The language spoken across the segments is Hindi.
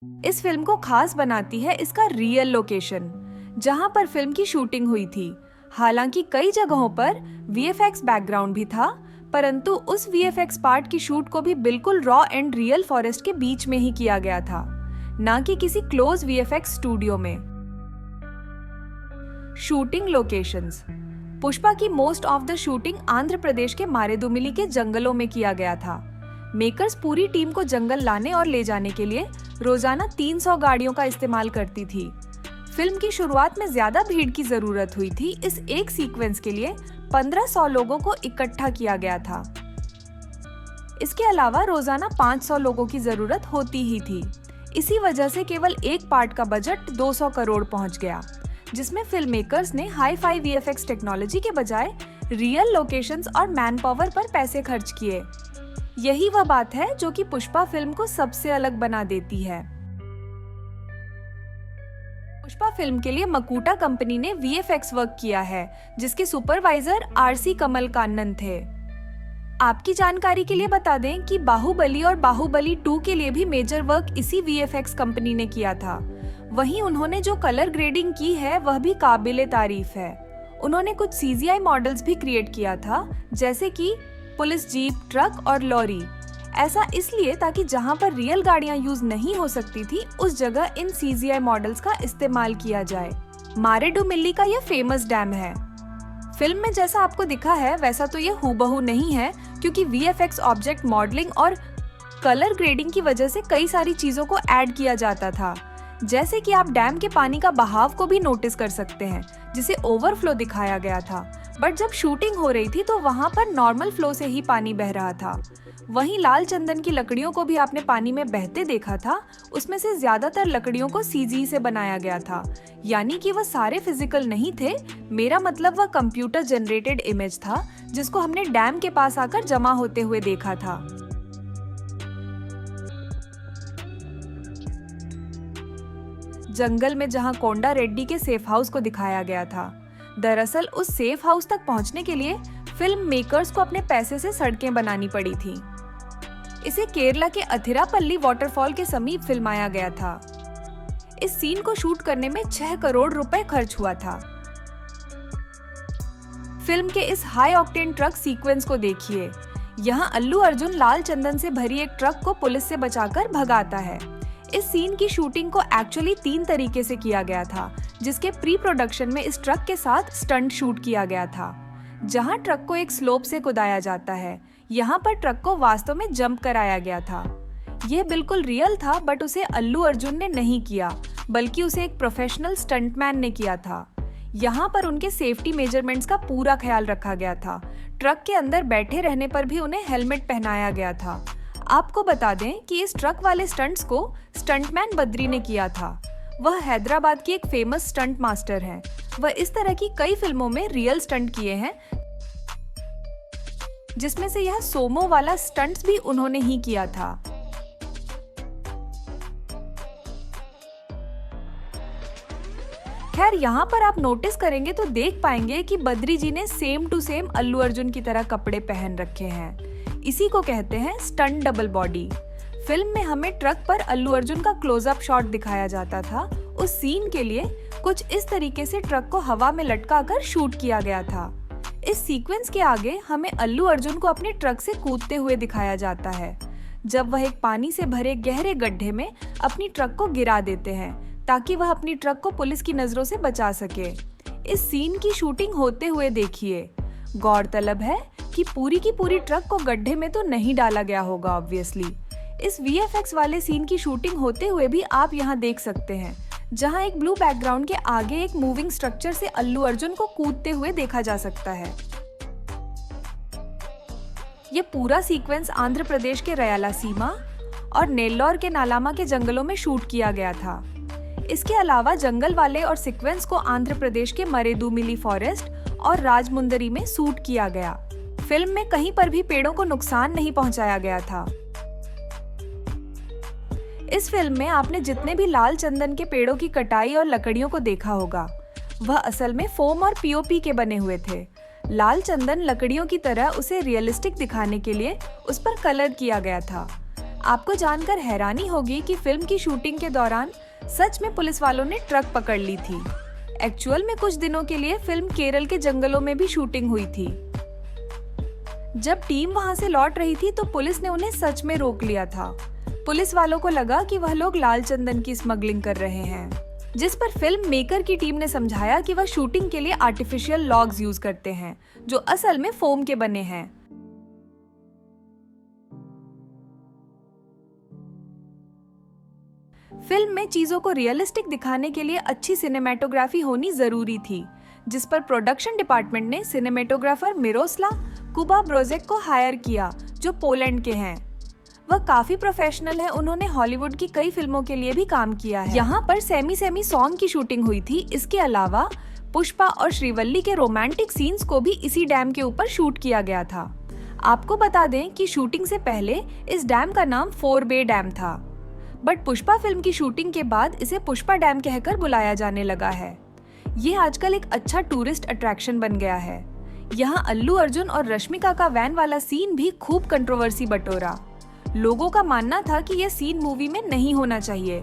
इस फिल्म को खास बनाती है इसका रियल लोकेशन, जहां पर फिल्म की शूटिंग हुई थी। हालांकि कई जगहों पर वीएफएक्स बैकग्राउंड भी था, परंतु उस वीएफएक्स पार्ट की शूट को भी बिल्कुल रॉ एंड रियल फॉरेस्ट के बीच में ही किया गया था, ना कि किसी क्लोज वीएफएक्स स्टूडियो में। Shooting locations. पुष्पा की most of the shooting Andhra Pradesh के मारेदुमिली के जंगलों में किया गया था। मेकर्स पूरी टीम को जंगल लाने और ले जाने के लिए रोजाना 300 गाड़ियों का इस्तेमाल करती थी। फिल्म की शुरुआत में ज्यादा भीड़ की जरूरत हुई थी। इस एक सीक्वेंस के लिए 1500 लोगों को इकट्ठा किया गया था। इसके अलावा रोजाना 500 लोगों की जरूरत होती ही थी। इसी वजह से केवल एक पार्ट का बजट 200 करोड़ पहुंच गया, जिसमें फिल्म मेकर्स ने हाई-फाई वीएफएक्स टेक्नोलॉजी के बजाय रियल लोकेशंस और मैन पावर पर पैसे खर्च किए। यही वह बात है जो कि पुष्पा फिल्म को सबसे अलग बना देती है। पुष्पा फिल्म के लिए मकूटा कंपनी ने वीएफएक्स वर्क किया है, जिसके सुपरवाइजर आरसी कमल कान्नन थे। आपकी जानकारी के लिए बता दें कि बाहुबली और बाहुबली 2 के लिए भी मेजर वर्क इसी वीएफएक्स कंपनी ने किया था। वहीं उन्होंने जो कलर ग्रेडिंग की है वह भी काबिले तारीफ है। उन्होंने कुछ सीजीआई मॉडल्स भी क्रिएट किया था, जैसे कि पुलिस जीप, ट्रक और लॉरी। ऐसा इसलिए ताकि जहां पर रियल गाड़ियां यूज नहीं हो सकती थी, उस जगह इन सीजीआई मॉडल्स का इस्तेमाल किया जाए। मारेडुमिल्ली का यह फेमस डैम है। फिल्म में जैसा आपको दिखा है वैसा तो ये हूबहू नहीं है, क्योंकि वीएफएक्स ऑब्जेक्ट मॉडलिंग और कलर ग्रेडिंग की वजह से कई सारी चीजों को ऐड किया जाता था। जैसे कि आप डैम के पानी का बहाव को भी नोटिस कर सकते हैं, जिसे ओवरफ्लो दिखाया गया था। बट जब शूटिंग हो रही थी तो वहां पर नॉर्मल फ्लो से ही पानी बह रहा था। वहीं लाल चंदन की लकड़ियों को भी आपने पानी में बहते देखा था। उसमें से ज्यादातर लकड़ियों को सीजी से बनाया गया था, यानी कि वह सारे फिजिकल नहीं थे। मेरा मतलब वह कंप्यूटर जनरेटेड इमेज था, जिसको हमने डैम के पास आकर जमा होते हुए देखा था। जंगल में जहां कोंडा रेड्डी के सेफ हाउस को दिखाया गया था। दरअसल उस सेफ हाउस तक पहुंचने के लिए फिल्म मेकर्स को अपने पैसे से सड़कें बनानी पड़ी थी। इसे केरला के अथिरापल्ली वाटरफॉल के समीप फिल्माया गया था। इस सीन को शूट करने में 6 करोड़ रुपए खर्च हुआ था। फिल्म के इस हाई ऑक्टेन ट्रक सीक्वेंस को देखिए। यहाँ अल्लू अर्जुन लाल चंदन से भरी एक ट्रक को पुलिस से बचाकर भगाता है। इस सीन की शूटिंग को एक्चुअली 3 तरीके से किया गया था, जिसके प्री प्रोडक्शन में इस ट्रक के साथ स्टंट शूट किया गया था। जहां ट्रक को एक स्लोप से कुदाया जाता है, यहाँ पर ट्रक को वास्तव में जंप कराया गया था। यह बिल्कुल रियल था, बट उसे अल्लू अर्जुन ने नहीं किया, बल्कि उसे एक प्रोफेशनल स्टंटमैन ने किया था। यहाँ पर उनके सेफ्टी मेजरमेंट्स का पूरा ख्याल रखा गया था। ट्रक के अंदर बैठे रहने पर भी उन्हें हेलमेट पहनाया गया था। आपको बता दें कि इस ट्रक वाले स्टंट्स को स्टंटमैन बद्री ने किया था। वह हैदराबाद की एक फेमस स्टंट मास्टर हैं। वह इस तरह की कई फिल्मों में रियल स्टंट किए हैं, जिसमें से यह सोमो वाला स्टंट्स भी उन्होंने ही किया था। खैर, यहाँ पर आप नोटिस करेंगे तो देख पाएंगे कि बद्री जी ने same to same Allu Arjun की तरह कपड़े पहन रखे हैं। इसी को कहते हैं स्टंट डबल बॉडी। फिल्म में हमें ट्रक पर अल्लू अर्जुन का क्लोजअप शॉट दिखाया जाता था। उस सीन के लिए कुछ इस तरीके से ट्रक को हवा में लटकाकर शूट किया गया था। इस सीक्वेंस के आगे हमें अल्लू अर्जुन को अपने ट्रक से कूदते हुए दिखाया जाता है, जब वह एक पानी से भरे गहरे गड्ढे में अपनी ट्रक को गिरा देते हैं, ताकि वह अपनी ट्रक को पुलिस की नजरों से बचा सके। इस सीन की शूटिंग होते हुए देखिए। गौरतलब है कि पूरी ट्रक को गड्ढे में तो नहीं डाला गया होगा ऑब्वियसली। इस वीएफएक्स वाले सीन की शूटिंग होते हुए भी आप यहाँ देख सकते हैं, जहाँ एक ब्लू बैकग्राउंड के आगे एक मूविंग स्ट्रक्चर से अल्लू अर्जुन को कूदते हुए देखा जा सकता है। ये पूरा सीक्वेंस आंध्र प्रदेश के रयालासीमा और नेल्लौर के नालामा के जंगलों में शूट किया गया था। इसके अलावा जंगल वाले और सीक्वेंस को आंध्र प्रदेश के मरेदुमिली फॉरेस्ट और राजमुंदरी में शूट किया गया। फिल्म में कहीं पर भी पेड़ों को नुकसान नहीं पहुंचाया गया था। इस फिल्म में आपने जितने भी लाल चंदन के पेड़ों की कटाई और लकड़ियों को देखा होगा, वह असल में फोम और पीओपी के बने हुए थे। लाल चंदन लकड़ियों की तरह उसे रियलिस्टिक दिखाने के लिए उस पर कलर किया गया था। आपको जानकर हैरानी होगी कि फिल्म की शूटिंग के दौरान सच में पुलिस वालों ने ट्रक पकड़ ली थी। एक्चुअल में कुछ दिनों के लिए फिल्म केरल के जंगलों में भी शूटिंग हुई थी। जब टीम वहां से लौट रही थी तो पुलिस ने उन्हें सच में रोक लिया था। पुलिस वालों को लगा कि वह लोग लाल चंदन की स्मगलिंग कर रहे हैं, जिस पर फिल्म मेकर की टीम ने समझाया कि वह शूटिंग के लिए आर्टिफिशियल लॉग्स यूज करते हैं जो असल में फोम के बने हैं। फिल्म में चीजों को रियलिस्टिक दिखाने के लिए अच्छी सिनेमेटोग्राफी होनी जरूरी थी, जिस पर प्रोडक्शन डिपार्टमेंट ने सिनेमेटोग्राफर मिरोस्ला कुबाब्रोजेक को हायर किया, जो पोलैंड के हैं। वह काफी प्रोफेशनल है, उन्होंने हॉलीवुड की कई फिल्मों के लिए भी काम किया है। यहाँ पर सेमी सेमी सॉन्ग की शूटिंग हुई थी। इसके अलावा पुष्पा और श्रीवल्ली के रोमांटिक सीन्स को भी इसी डैम के ऊपर शूट किया गया था। आपको बता दें कि शूटिंग से पहले इस डैम का नाम 4 बे डैम था, बट पुष्पा फिल्म की शूटिंग के बाद इसे पुष्पा डैम कहकर बुलाया जाने लगा है। ये आजकल एक अच्छा टूरिस्ट अट्रैक्शन बन गया है। यहाँ अल्लू अर्जुन और रश्मिका का वैन वाला सीन भी खूब कंट्रोवर्सी बटोरा। लोगों का मानना था कि यह सीन मूवी में नहीं होना चाहिए,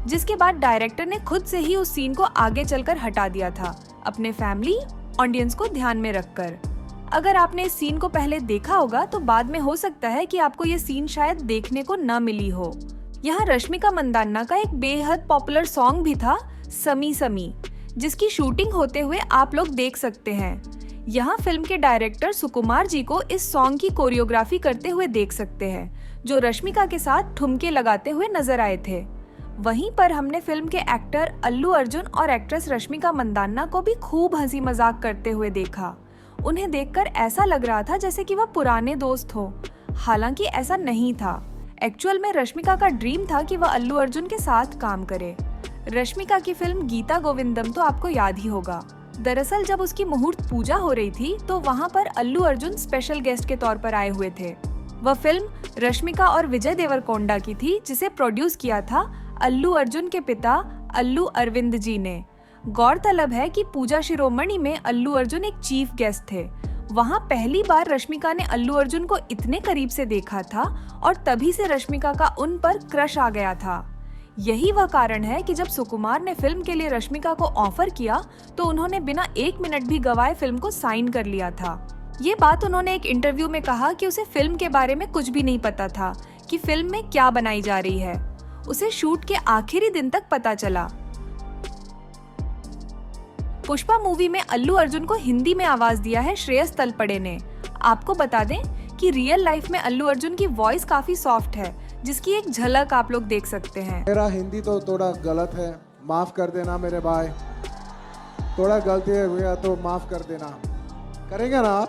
जिसके बाद डायरेक्टर ने खुद से ही उस सीन को आगे चलकर हटा दिया था, अपने फैमिली ऑडियंस को ध्यान में रखकर। अगर आपने इस सीन को पहले देखा होगा तो बाद में हो सकता है कि आपको ये सीन शायद देखने को न मिली हो। यहाँ रश्मिका मंदान्ना का एक बेहद पॉपुलर सॉन्ग भी था, समी समी, जिसकी शूटिंग होते हुए आप लोग देख सकते हैं। यहाँ फिल्म के डायरेक्टर सुकुमार जी को इस सॉन्ग की कोरियोग्राफी करते हुए देख सकते हैं, जो रश्मिका के साथ ठुमके लगाते हुए नजर आए थे। वहीं पर हमने फिल्म के एक्टर अल्लू अर्जुन और एक्ट्रेस रश्मिका मंदान्ना को भी खूब हंसी मजाक करते हुए देखा। उन्हें देखकर ऐसा लग रहा था जैसे कि वह पुराने दोस्त हो, हालांकि ऐसा नहीं था। एक्चुअल में रश्मिका का ड्रीम था कि वह अल्लू अर्जुन के साथ काम करे। रश्मिका की फिल्म गीता गोविंदम तो आपको याद ही होगा। दरअसल जब उसकी मुहूर्त पूजा हो रही थी तो वहाँ पर अल्लू अर्जुन स्पेशल गेस्ट के तौर पर आए हुए थे। वह फिल्म रश्मिका और विजय देवरकोंडा की थी, जिसे प्रोड्यूस किया था अल्लू अर्जुन के पिता अल्लू अरविंद जी ने। गौरतलब है कि पूजा शिरोमणि में अल्लू अर्जुन एक चीफ गेस्ट थे। वहाँ पहली बार रश्मिका ने अल्लू अर्जुन को इतने करीब से देखा था और तभी से रश्मिका का उन पर क्रश आ गया था। यही वह कारण है कि जब सुकुमार ने फिल्म के लिए रश्मिका को ऑफर किया तो उन्होंने बिना 1 मिनट भी गवाए फिल्म को साइन कर लिया था। ये बात उन्होंने एक इंटरव्यू में कहा कि उसे फिल्म के बारे में कुछ भी नहीं पता था कि फिल्म में क्या बनाई जा रही है। उसे शूट के आखिरी दिन तक पता चला। पुष्पा मूवी में अल्लू अर्जुन को हिंदी में आवाज दिया है श्रेयस तलपड़े ने। आपको बता दें कि रियल लाइफ में अल्लू अर्जुन की वॉइस काफी सॉफ्ट है, जिसकी एक झलक आप लोग देख सकते हैं। मेरा हिंदी तो थोड़ा गलत है, माफ कर देना मेरे भाई। थोड़ा गलती हुआ तो माफ कर देना। करेंगे ना,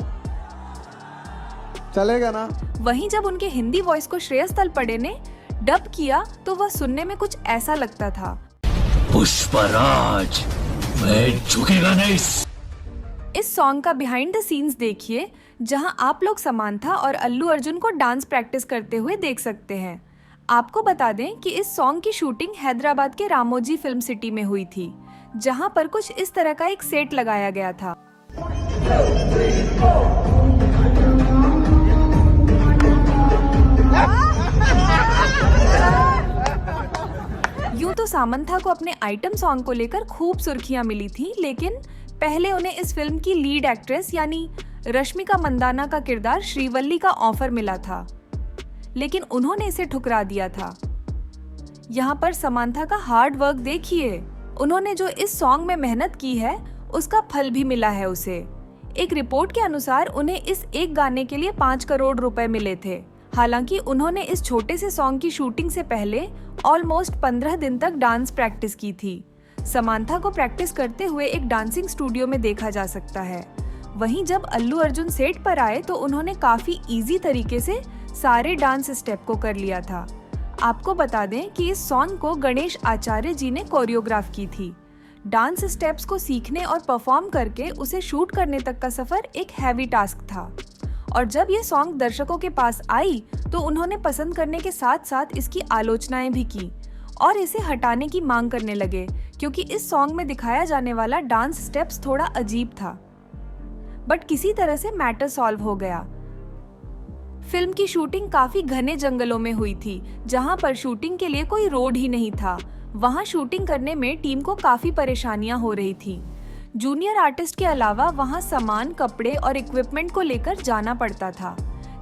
चलेगा ना। वहीं जब उनके हिंदी वॉइस को श्रेयस तलपड़े ने डब किया तो वह सुनने में कुछ ऐसा लगता था, पुष्पराज मैं झुकेगा नहीं। इस सॉन्ग का बिहाइंड द सीन्स देखिए, जहां आप लोग समांथा और अल्लू अर्जुन को डांस प्रैक्टिस करते हुए देख सकते हैं। आपको बता दें कि इस सॉन्ग की शूटिंग हैदराबाद के रामोजी फिल्म सिटी में हुई थी, जहां पर कुछ इस तरह का एक सेट लगाया गया था। यूं तो सामंथा को अपने आइटम सॉन्ग को लेकर खूब सुर्खियां मिली थी, लेकिन पहले उन्हें इस फिल्म की लीड एक्ट्रेस यानी रश्मिका मंदाना का किरदार श्रीवल्ली का ऑफर मिला था, लेकिन उन्होंने इसे ठुकरा दिया था। यहाँ पर समांथा का हार्ड वर्क देखिए। उन्होंने जो इस सॉन्ग में मेहनत की है उसका फल भी मिला है उसे। एक रिपोर्ट के अनुसार उन्हें इस एक गाने के लिए 5 करोड़ रुपए मिले थे। हालांकि उन्होंने इस छोटे से सॉन्ग की शूटिंग से पहले ऑलमोस्ट 15 दिन तक डांस प्रैक्टिस की थी। समांथा को प्रैक्टिस करते हुए एक डांसिंग स्टूडियो में देखा जा सकता है। वहीं जब अल्लू अर्जुन सेट पर आए तो उन्होंने काफी इजी तरीके से सारे डांस स्टेप को कर लिया था। आपको बता दें कि इस सॉन्ग को गणेश आचार्य जी ने कोरियोग्राफ की थी। डांस स्टेप्स को सीखने और परफॉर्म करके उसे शूट करने तक का सफर एक हैवी टास्क था। और जब ये सॉन्ग दर्शकों के पास आई तो उन्होंने पसंद करने के साथ साथ इसकी आलोचनाएं भी की और इसे हटाने की मांग करने लगे, क्योंकि इस सॉन्ग में दिखाया जाने वाला डांस स्टेप्स थोड़ा अजीब था। बट किसी तरह से मैटर सॉल्व हो गया। फिल्म की शूटिंग काफी घने जंगलों में हुई थी, जहां पर शूटिंग के लिए कोई रोड ही नहीं था। वहां शूटिंग करने में टीम को काफी परेशानियां हो रही थी। जूनियर आर्टिस्ट के अलावा वहां सामान, कपड़े और इक्विपमेंट को लेकर जाना पड़ता था,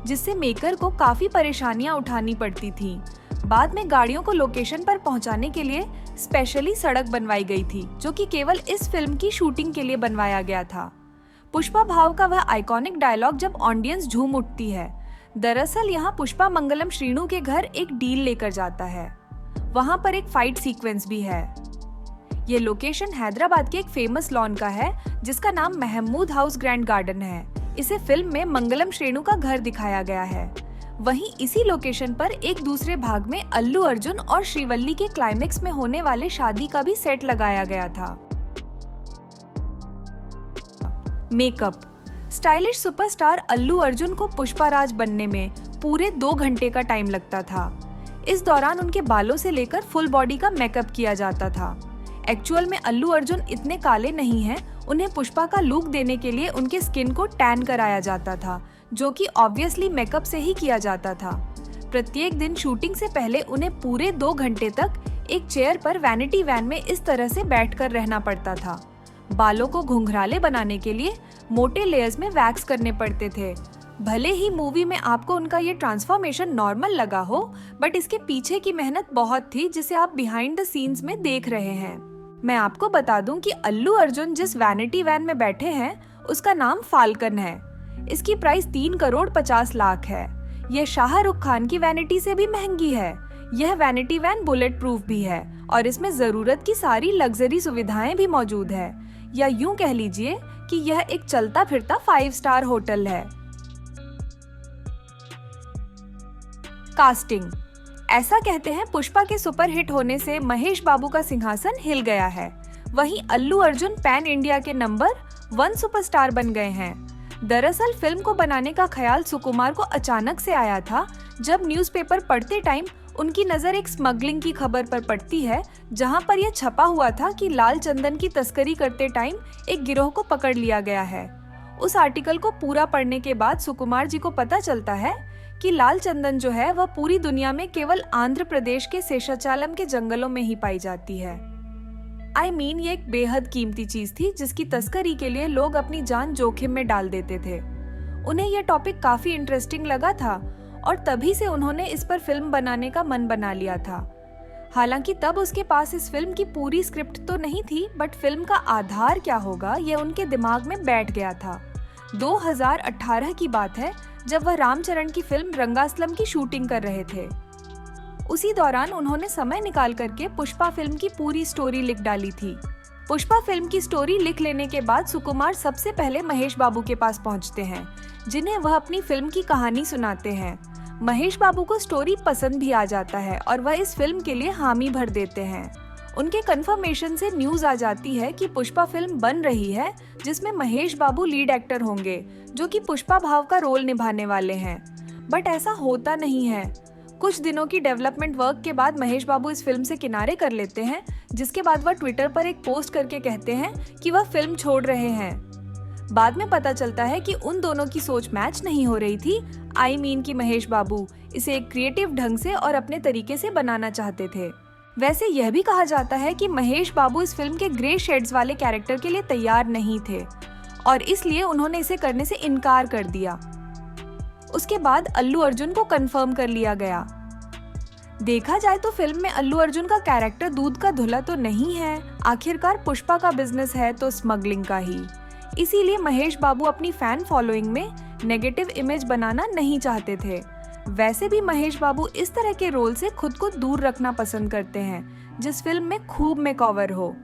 जिससे मेकर को काफी परेशानियां उठानी पड़ती थी। बाद में गाड़ियों को लोकेशन पर पहुंचाने के लिए स्पेशली सड़क बनवाई गई थी, जो कि केवल इस फिल्म की शूटिंग के लिए बनवाया गया था। पुष्पा भाव का वह आइकॉनिक डायलॉग जब ऑडियंस झूम उठती है। दरअसल यहाँ पुष्पा मंगलम श्रीनु के घर एक डील लेकर जाता है। वहाँ पर एक फाइट सीक्वेंस भी है। ये लोकेशन हैदराबाद के एक फेमस लॉन का है, जिसका नाम महमूद हाउस ग्रैंड गार्डन है। इसे फिल्म में मंगलम श्रीनु का घर दिखाया गया है। वहीं इसी लोकेशन पर एक दूसरे भाग में अल्लू अर्जुन और श्रीवल्ली के क्लाइमेक्स में होने वाले शादी का भी सेट लगाया गया था। Makeup. Stylish superstar Allu Arjun को पुष्पाराज बनने में पूरे 2 घंटे का टाइम लगता था। इस दौरान उनके बालों से लेकर फुल बॉडी का मेकअप किया जाता था। एक्चुअल में अल्लू अर्जुन इतने काले नहीं हैं, उन्हें पुष्पा का लुक देने के लिए उनके स्किन को टैन कराया जाता था, जो कि ऑब्वियसली मेकअप से ही किया जाता था। प्रत्येक दिन शूटिंग से पहले उन्हें पूरे 2 घंटे तक एक चेयर पर वैनिटी वैन में इस तरह से बैठकर रहना पड़ता था। बालों को घुंघराले बनाने के लिए मोटे लेयर्स में वैक्स करने पड़ते थे। भले ही मूवी में आपको उनका ये ट्रांसफॉर्मेशन नॉर्मल लगा हो, बट इसके पीछे की मेहनत बहुत थी, जिसे आप बिहाइंड द सीन्स में देख रहे हैं। मैं आपको बता दूं कि अल्लू अर्जुन जिस वैनिटी वैन में बैठे हैं, उसका नाम फाल्कन है। इसकी प्राइस 3 करोड़ 50 लाख है। यह शाहरुख खान की वैनिटी से भी महंगी है। यह वैनिटी वैन बुलेट प्रूफ भी है और इसमें जरूरत की सारी लग्जरी सुविधाएं भी मौजूद है, या यूं कह लीजिए कि यह एक चलता फिरता 5 स्टार होटल है। कास्टिंग। ऐसा कहते हैं पुष्पा के सुपरहिट होने से महेश बाबू का सिंहासन हिल गया है। वहीं अल्लू अर्जुन पैन इंडिया के नंबर 1 सुपरस्टार बन गए हैं। दरअसल फिल्म को बनाने का ख्याल सुकुमार को अचानक से आया था, जब न्यूज़पेपर पढ़ते टाइम उनकी नजर एक स्मगलिंग की खबर पर पड़ती है, जहां पर यह छपा हुआ था कि लाल चंदन की तस्करी करते टाइम एक गिरोह को पकड़ लिया गया है। उस आर्टिकल को पूरा पढ़ने के बाद सुकुमार जी को पता चलता है कि लाल चंदन जो है वह पूरी दुनिया में केवल आंध्र प्रदेश के शेषाचलम के जंगलों में ही पाई जाती है। ये एक बेहद कीमती चीज थी, जिसकी तस्करी के लिए लोग अपनी जान जोखिम में डाल देते थे। उन्हें यह टॉपिक काफी इंटरेस्टिंग लगा था और तभी से उन्होंने इस पर फिल्म बनाने का मन बना लिया था। हालांकि तब उसके पास इस फिल्म की पूरी स्क्रिप्ट तो नहीं थी, बट फिल्म का आधार क्या होगा यह उनके दिमाग में बैठ गया था। 2018 की बात है, जब वह रामचरण की फिल्म रंगास्लम की शूटिंग कर रहे थे। उसी दौरान उन्होंने समय निकाल करके पुष्पा फिल्म की पूरी स्टोरी लिख डाली थी। पुष्पा फिल्म की स्टोरी लिख लेने के बाद सुकुमार सबसे पहले महेश बाबू के पास पहुंचते हैं, जिन्हें वह अपनी फिल्म की कहानी सुनाते हैं। महेश बाबू को स्टोरी पसंद भी आ जाता है और वह इस फिल्म के लिए हामी भर देते हैं। उनके कंफर्मेशन से न्यूज आ जाती है कि पुष्पा फिल्म बन रही है, जिसमें महेश बाबू लीड एक्टर होंगे, जो कि पुष्पा भाव का रोल निभाने वाले हैं। बट ऐसा होता नहीं है। कुछ दिनों की डेवलपमेंट वर्क के बाद महेश बाबू इस फिल्म से किनारे कर लेते हैं, जिसके बाद वह ट्विटर पर एक पोस्ट करके कहते हैं कि वह फिल्म छोड़ रहे हैं। बाद में पता चलता है कि उन दोनों की सोच मैच नहीं हो रही थी। कि महेश बाबू इसे एक क्रिएटिव ढंग से और अपने तरीके से बनाना चाहते थे। वैसे यह भी कहा जाता है कि महेश बाबू इस फिल्म के ग्रे शेड्स वाले कैरेक्टर के लिए तैयार नहीं थे और इसलिए उन्होंने इसे करने से इनकार कर दिया। उसके बाद अल्लू अर्जुन को कंफर्म कर लिया गया। देखा जाए तो फिल्म में अल्लू अर्जुन का कैरेक्टर दूध का धुला तो नहीं है। आखिरकार पुष्पा का बिजनेस है तो स्मगलिंग का ही। इसीलिए महेश बाबू अपनी फैन फॉलोइंग में नेगेटिव इमेज बनाना नहीं चाहते थे। वैसे भी महेश बाबू इस तरह के रोल से खुद को दूर रखना पसंद करते हैं, जिस फिल्म में खूब मेकओवर हो,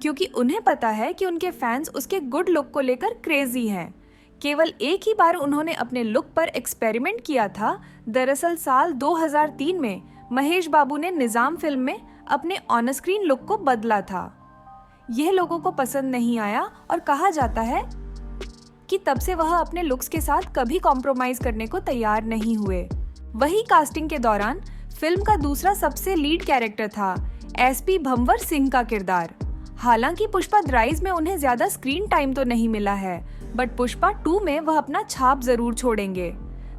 क्योंकि उन्हें पता है कि उनके फैंस उसके गुड लुक को लेकर क्रेजी हैं। केवल एक ही बार उन्होंने अपने लुक पर एक्सपेरिमेंट किया था। दरअसल साल 2003 में महेश बाबू ने निजाम फिल्म में अपने ऑन स्क्रीन लुक को बदला था। यह लोगों को पसंद नहीं आया और कहा जाता है कि तब से वह अपने लुक्स के साथ कभी कॉम्प्रोमाइज करने को तैयार नहीं हुए। वही कास्टिंग के दौरान फिल्म का दूसरा सबसे लीड कैरेक्टर था एसपी भंवर सिंह का किरदार। हालांकि पुष्पा द में उन्हें ज्यादा स्क्रीन टाइम तो नहीं मिला है, बट पुष्पा 2 में वह अपना छाप जरूर छोड़ेंगे।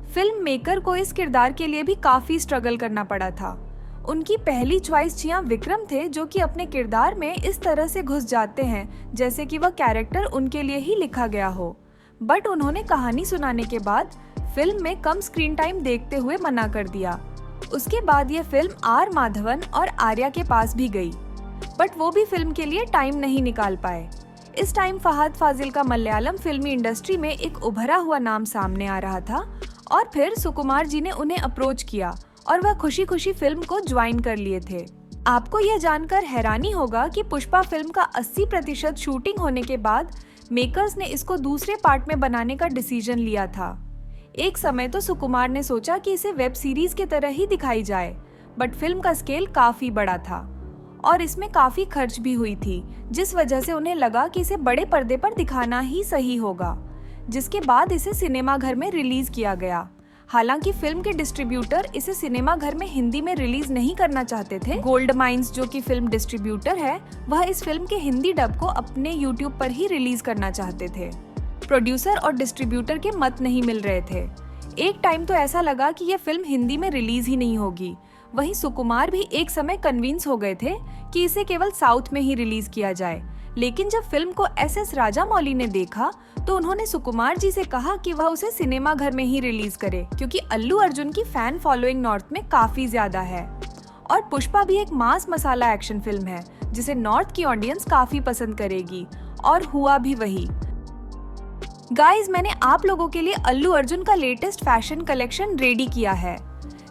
फिल्म मेकर को इस किरदार के लिए भी काफी स्ट्रगल करना पड़ा था। उनकी पहली चॉइस चियां विक्रम थे, जो कि अपने किरदार में इस तरह से घुस जाते हैं जैसे कि वह कैरेक्टर उनके लिए ही लिखा गया हो। बट उन्होंने कहानी सुनाने के बाद फिल्म में कम स्क्रीन टाइम देखते हुए मना कर दिया। उसके बाद ये फिल्म आर माधवन और आर्या के पास भी गई, बट वो भी फिल्म के लिए टाइम नहीं निकाल पाए। इस टाइम फहद फाजिल का मलयालम फिल्मी इंडस्ट्री में एक उभरा हुआ नाम सामने आ रहा था और फिर सुकुमार जी ने उन्हें अप्रोच किया और वह खुशी खुशी फिल्म को ज्वाइन कर लिए थे। आपको यह जानकर हैरानी होगा कि पुष्पा फिल्म का 80% शूटिंग होने के बाद मेकर्स ने इसको दूसरे पार्ट में बनाने का डिसीजन लिया था। एक समय तो सुकुमार ने सोचा कि इसे वेब सीरीज की तरह ही दिखाई जाए, बट फिल्म का स्केल काफी बड़ा था और इसमें काफी खर्च भी हुई थी, जिस वजह से उन्हें लगा कि इसे बड़े पर्दे पर दिखाना ही सही होगा, जिसके बाद इसे सिनेमा घर में रिलीज किया गया। हालांकि फिल्म के डिस्ट्रीब्यूटर इसे सिनेमा घर में हिंदी में रिलीज नहीं करना चाहते थे। गोल्ड माइंस, जो कि फिल्म डिस्ट्रीब्यूटर है, वह इस फिल्म के हिंदी डब को अपने यूट्यूब पर ही रिलीज करना चाहते थे। प्रोड्यूसर और डिस्ट्रीब्यूटर के मत नहीं मिल रहे थे। एक टाइम तो ऐसा लगा कि यह फिल्म हिंदी में रिलीज ही नहीं होगी। वहीं सुकुमार भी एक समय कन्विंस हो गए थे कि इसे केवल साउथ में ही रिलीज किया जाए, लेकिन जब फिल्म को एस राजामौली ने देखा तो उन्होंने सुकुमार जी से कहा कि वह उसे सिनेमा घर में ही रिलीज करे, क्योंकि अल्लू अर्जुन की फैन फॉलोइंग नॉर्थ में काफी ज्यादा है और पुष्पा भी एक मास मसाला एक्शन फिल्म है जिसे नॉर्थ की ऑडियंस काफी पसंद करेगी, और हुआ भी वही। गाइस, मैंने आप लोगों के लिए अल्लू अर्जुन का लेटेस्ट फैशन कलेक्शन रेडी किया है,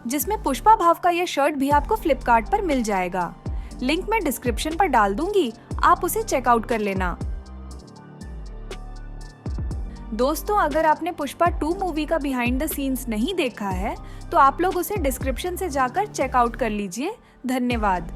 जिसमें पुष्पा भाव का यह शर्ट भी आपको फ्लिपकार्ट पर मिल जाएगा। लिंक मैं डिस्क्रिप्शन पर डाल दूंगी, आप उसे चेकआउट कर लेना। दोस्तों, अगर आपने पुष्पा 2 मूवी का बिहाइंड द सीन्स नहीं देखा है तो आप लोग उसे डिस्क्रिप्शन से जाकर चेकआउट कर लीजिए। धन्यवाद।